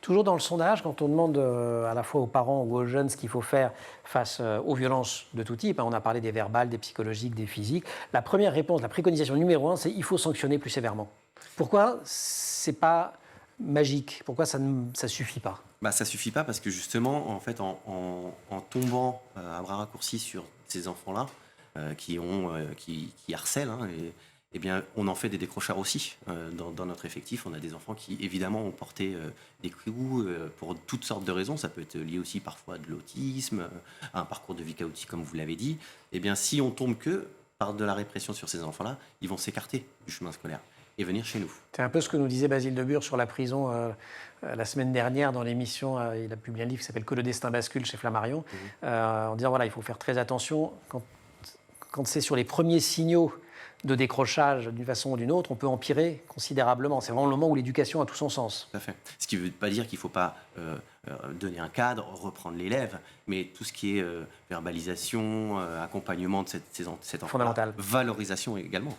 Toujours dans le sondage, quand on demande à la fois aux parents ou aux jeunes ce qu'il faut faire face aux violences de tout type, on a parlé des verbales, des psychologiques, des physiques, la première réponse, la préconisation numéro 1, c'est il faut sanctionner plus sévèrement. Pourquoi c'est pas magique? Pourquoi ça ne suffit pas? Ça suffit pas parce que justement, en fait, en tombant à bras raccourcis sur ces enfants-là qui harcèlent, hein, eh bien, on en fait des décrocheurs aussi. Dans notre effectif, on a des enfants qui, évidemment, ont porté des coups pour toutes sortes de raisons. Ça peut être lié aussi parfois à de l'autisme, à un parcours de vie chaotique, comme vous l'avez dit. Eh bien, si on tombe que par de la répression sur ces enfants-là, ils vont s'écarter du chemin scolaire et venir chez nous. C'est un peu ce que nous disait Basile Debure sur la prison la semaine dernière dans l'émission. Il a publié un livre qui s'appelle « Que le destin bascule » chez Flammarion, en disant voilà, il faut faire très attention. Quand c'est sur les premiers signaux de décrochage d'une façon ou d'une autre, on peut empirer considérablement. C'est vraiment le moment où l'éducation a tout son sens. Tout à fait. Ce qui ne veut pas dire qu'il ne faut pas donner un cadre, reprendre l'élève, mais tout ce qui est verbalisation, accompagnement de cet enfant, Fondamental. valorisation également.